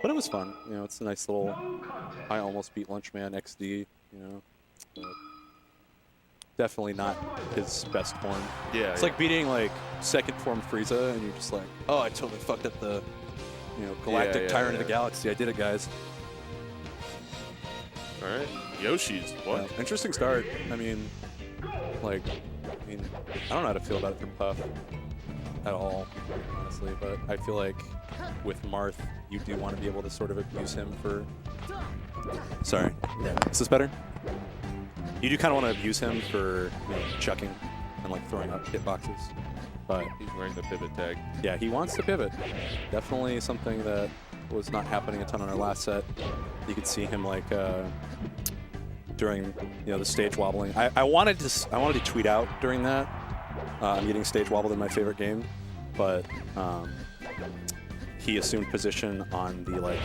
But it was fun. You know, it's a nice little. I almost beat Lunchman XD. You know, but definitely not his best form. Yeah. It's like beating like second form Frieza, and you're just like, oh, I totally fucked up the, you know, Galactic Tyrant of the Galaxy. I did it, guys. All right, Yoshi's what? Yeah, interesting start. I mean, like, I don't know how to feel about it from Puff at all, honestly. But I feel like with Marth, you do want to be able to sort of abuse him for. Sorry, is this better? You do kind of want to abuse him for, you know, chucking and like throwing up hitboxes. But He's wearing the pivot tag. yeah, he wants to pivot. Definitely something that was not happening a ton on our last set. You could see him like during, you know, the stage wobbling. I wanted to tweet out during that. I'm getting stage wobbled in my favorite game, but he assumed position on the like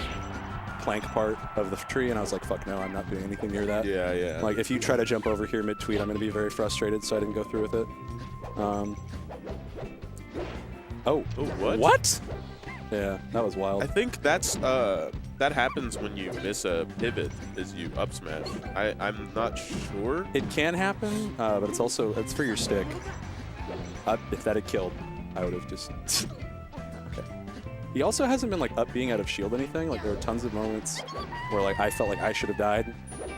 plank part of the tree, and I was like, fuck no, I'm not doing anything near that. Yeah, yeah. Like, if you try to jump over here mid-tweet, I'm going to be very frustrated, so I didn't go through with it. Oh, what? What? Yeah, that was wild. I think that's that happens when you miss a pivot as you up smash. I'm not sure. It can happen, but it's also, it's for your stick. If that had killed, I would have just... Okay. He also hasn't been like up being out of shield anything. Like, there were tons of moments where like I felt like I should have died,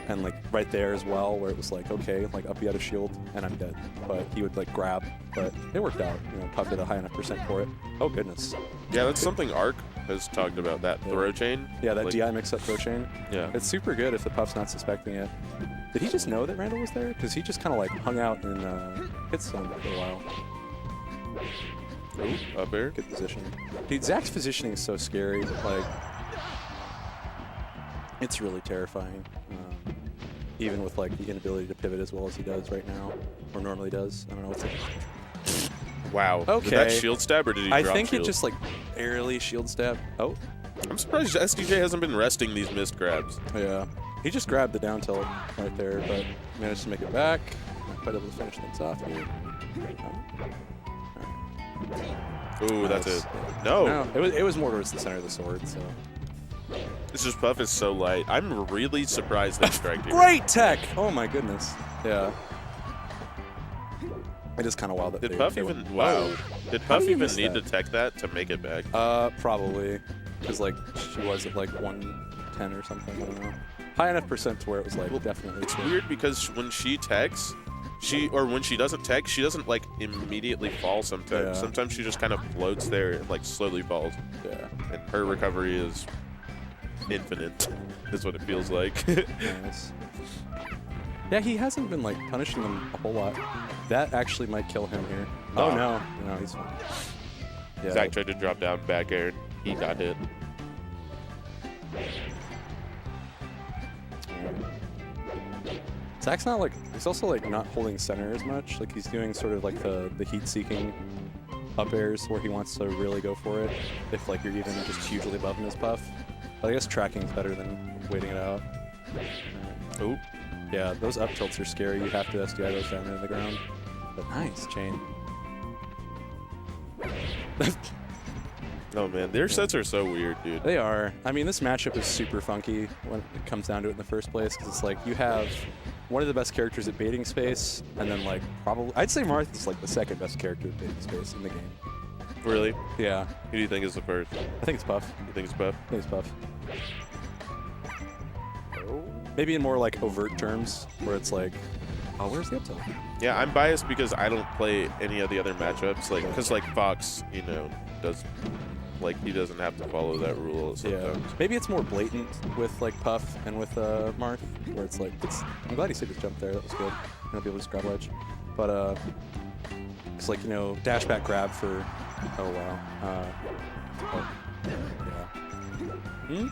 and like right there as well, where it was like, okay, like up be out of shield and I'm dead. But he would like grab, but it worked out. You know, Puff did a high enough % for it. Oh goodness. Yeah, that's something Arc has talked about, that throw chain. Yeah, that like, DI mix-up throw chain. Yeah. It's super good if the Puff's not suspecting it. Did he just know that Randall was there? Because he just kind of like hung out and hit some for a while. Ooh, up air. Good position. Dude, Zach's positioning is so scary. Like, it's really terrifying. Even with like the inability to pivot as well as he does right now, or normally does. I don't know what's it. Wow. Okay. Did that shield stab or did he drop I think shield? it just like barely shield stab. Oh. I'm surprised SDJ hasn't been resting these missed grabs. Yeah. He just grabbed the down tilt right there, but managed to make it back. Not quite able to finish things off here. Ooh, that's Nice. it. No. No, it was more towards the center of the sword, so. This just Puff is so light. I'm really surprised they strike here. Great tech! Oh my goodness. Yeah. It is kind of wild that Did they, Puff they even... went, Wow. whoa. Did How Puff do you even miss need that? to tech that to make it back? Probably. Because, like, she was at, like, 110 or something. I don't know. High enough % to where it was, like, definitely. It's weird because when she techs, when she doesn't tech, she doesn't, like, immediately fall sometimes. Yeah. Sometimes she just kind of floats there and, like, slowly falls. Yeah. And her recovery is infinite, is what it feels like. Nice. Yeah, he hasn't been, like, punishing them a whole lot. That actually might kill him here. Oh, no. No, he's fine. Yeah. Zach tried to drop down back air. He got hit. Zach's not like, he's also like not holding center as much. Like he's doing sort of like the heat-seeking up airs where he wants to really go for it. If like you're even just hugely above him as Puff. But I guess tracking's better than waiting it out. Oh, yeah, those up tilts are scary. You have to SDI those down into the ground. But nice chain. Oh man, their sets are so weird, dude. They are. I mean, this matchup is super funky when it comes down to it in the first place, because it's like you have one of the best characters at baiting space, and then like probably, I'd say Marth is like the second best character at baiting space in the game. Really? Yeah. Who do you think is the first? I think it's Puff. You think it's Puff? I think it's Puff. Maybe in more like overt terms, where it's like, oh, where's the up tilt? Yeah, I'm biased because I don't play any of the other matchups, like because like Fox, you know, does. Like, he doesn't have to follow that rule sometimes. Yeah. Maybe it's more blatant with, like, Puff and with Marth, where it's like, I'm glad he saved his jump there. That was good. He'll be able to just grab ledge. But, it's like, you know, dash back grab for, oh, wow. Yeah.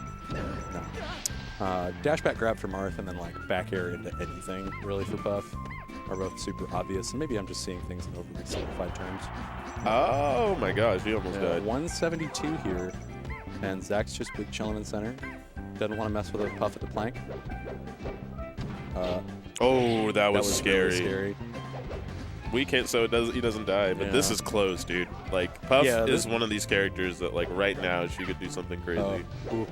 No. Dash back grab for Marth and then, like, back air into anything, really, for Puff are both super obvious. And maybe I'm just seeing things in overly simplified terms. Oh my gosh, he almost died. 172 here, and Zach's just big chilling in center. Doesn't want to mess with a Puff at the plank. Oh, that was scary. Really scary. We can't, so he doesn't die, but this Yeah. is close, dude. Like Puff Yeah, is one of these characters that like right now she could do something crazy. Ooh.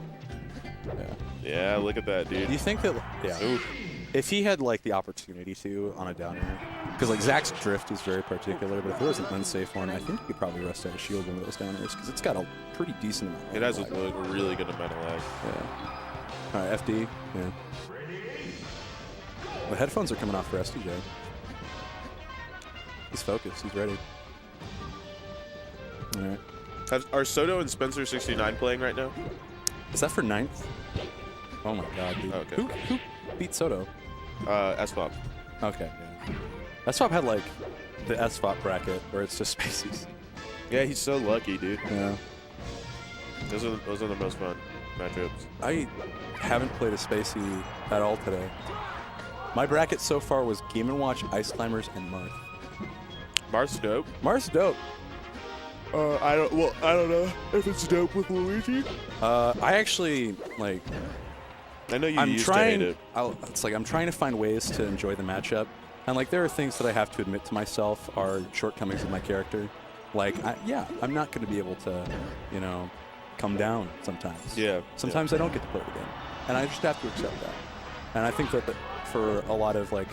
Yeah, look at that, dude. Do you think that? Yeah. Ooh. If he had like the opportunity to on a down air, because like Zach's drift is very particular, but if there was an unsafe one, I think he could probably rest out a shield one of those down airs because it's got a pretty decent amount. It has a really good amount of lag. Yeah. All right, FD. Yeah. The headphones are coming off for SDJ. He's focused. He's ready. All right. Are Soto and Spencer69 playing right now? Is that for 9th? Oh my God, dude. Okay. Who beat Soto? SFOP. Okay, yeah. SFOP had like the SFOP bracket where it's just spacies. Yeah, he's so lucky, dude. Yeah. Those are the most fun matchups. I haven't played a spacey at all today. My bracket so far was Game & Watch, Ice Climbers, and Marth. Marth's dope. Marth's dope. I don't know if it's dope with Luigi. I actually like. I know you I'm used trying. to hate it. It's like I'm trying to find ways to enjoy the matchup, and like there are things that I have to admit to myself are shortcomings of my character. Like, I'm not going to be able to, come down sometimes. Yeah. Sometimes I don't get to play the game, and I just have to accept that. And I think that for a lot of like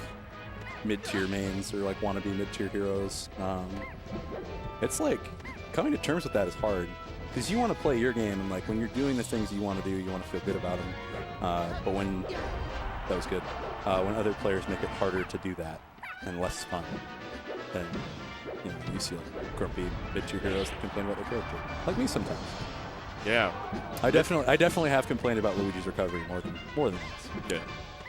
mid-tier mains or like wannabe mid-tier heroes, it's like coming to terms with that is hard because you want to play your game, and like when you're doing the things you want to do, you want to feel good about them. But when that was good, when other players make it harder to do that and less fun, then you see like grumpy mid-tier heroes that complain about their character, like me sometimes. Yeah. I definitely have complained about Luigi's recovery more than once. Yeah.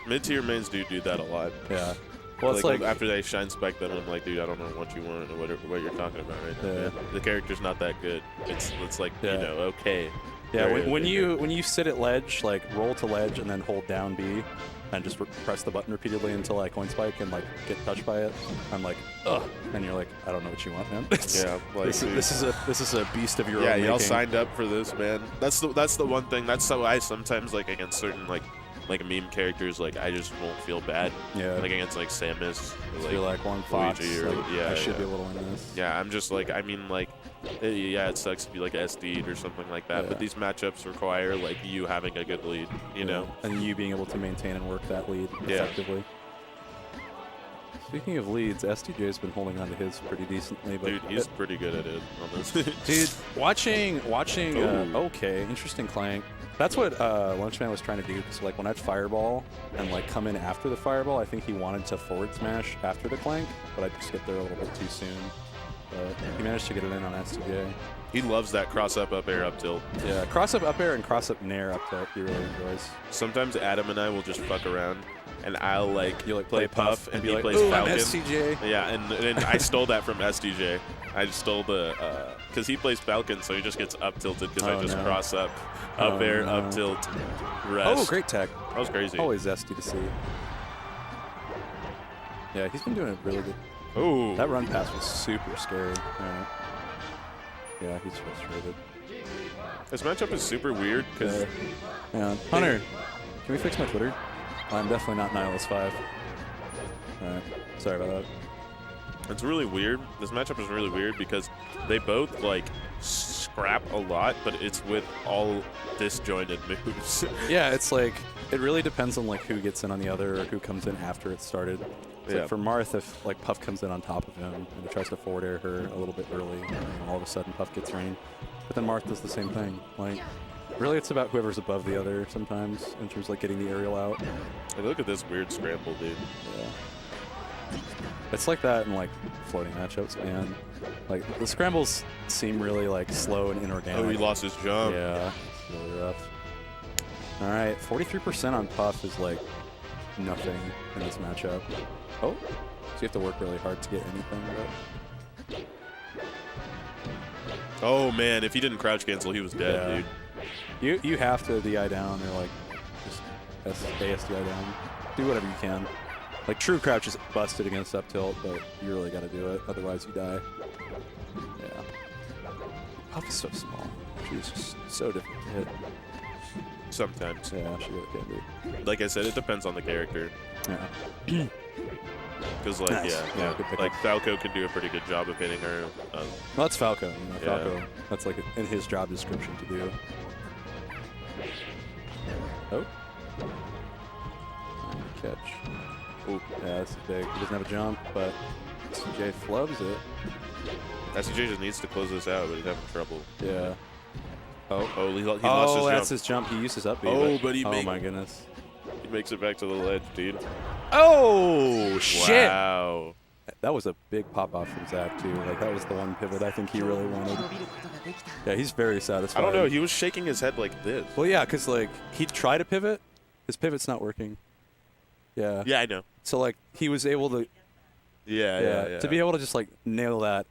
Mid-tier mains do that a lot. Yeah. Well, it's like after they shine spike them, I'm like, dude, I don't know what you want or what you're talking about right now. Yeah. Man. The character's not that good. It's like okay. Yeah, Very when okay. you sit at ledge, like roll to ledge and then hold down B, and just press the button repeatedly until I coin spike and like get touched by it, I'm like, ugh, and you're like, I don't know what you want, man. Yeah, like this is a beast of your own yeah, making. y'all signed up for this, man. That's the one thing. That's so I sometimes like against certain like meme characters, like I just won't feel bad. Yeah. Like against like Samus, or, You're like one Fox. Luigi or Like, I should be a little in this. Yeah, I'm just like, I mean, like, it sucks to be like SD'd or something like that, but these matchups require like you having a good lead, you know, and you being able to maintain and work that lead effectively. Speaking of leads, SDJ's been holding on to his pretty decently, but dude, he's pretty good at it on this. Dude, watching. Okay, interesting clank. That's what Lunchman was trying to do. Because like when I'd fireball and like come in after the fireball, I think he wanted to forward smash after the clank, but I just get there a little bit too soon. But he managed to get it in on SDJ. He loves that cross up air up tilt. Yeah, cross up air and cross up nair up tilt. He really enjoys. Sometimes Adam and I will just fuck around, and I'll like play Puff and he like, plays ooh, Falcon. I'm SDJ. Yeah, and I stole that from SDJ. I just stole the because he plays Falcon, so he just gets up tilted because I just cross up air up tilt rest. Oh, great tech. That was crazy. Always zesty to see. Yeah, he's been doing it really good. Ooh. That run pass was super scary. Yeah, he's frustrated. This matchup is super weird because. Yeah. Hunter, can we fix my Twitter? I'm definitely not Nihilus5. Alright, sorry about that. It's really weird. This matchup is really weird because they both like scrap a lot, but it's with all disjointed moves. Yeah, it's like it really depends on like who gets in on the other or who comes in after it started. It's like for Marth, if like Puff comes in on top of him and he tries to forward air her a little bit early, and all of a sudden Puff gets rain. But then Marth does the same thing. Like, really, it's about whoever's above the other sometimes in terms of like getting the aerial out. Hey, look at this weird scramble, dude. Yeah. It's like that in like floating matchups, man. Like the scrambles seem really like slow and inorganic. Oh, he lost his jump. Yeah, it's really rough. All right, 43% on Puff is like nothing in this matchup. Oh, so you have to work really hard to get anything. But oh man, if he didn't crouch cancel, he was dead, dude. You have to DI down or like just ASDI down. Do whatever you can. Like true crouch is busted against up tilt, but you really got to do it, otherwise you die. Yeah. Puff is so small. She's just so difficult to hit. Sometimes. Yeah, she really can be. Like I said, it depends on the character. Yeah. Because, like, Nice. yeah, Good pickup. like, Falco can do a pretty good job of hitting her. Well, that's Falco. Yeah. Falco, that's like in his job description to do. Oh. Catch. Ooh, yeah, that's big. He doesn't have a jump, but SDJ flubs it. SDJ just needs to close this out, but he's having trouble. Yeah. Oh, he lost his jump. That's his jump. He used his up B. Oh, but he oh my goodness. He makes it back to the ledge, dude. Oh, shit. Wow. That was a big pop-off from Zach, too. Like, that was the one pivot I think he really wanted. Yeah, he's very satisfied. I don't know. He was shaking his head like this. Well, yeah, because, like, he tried to pivot. His pivot's not working. Yeah. Yeah, I know. So, like, he was able to... Yeah. To be able to just, like, nail that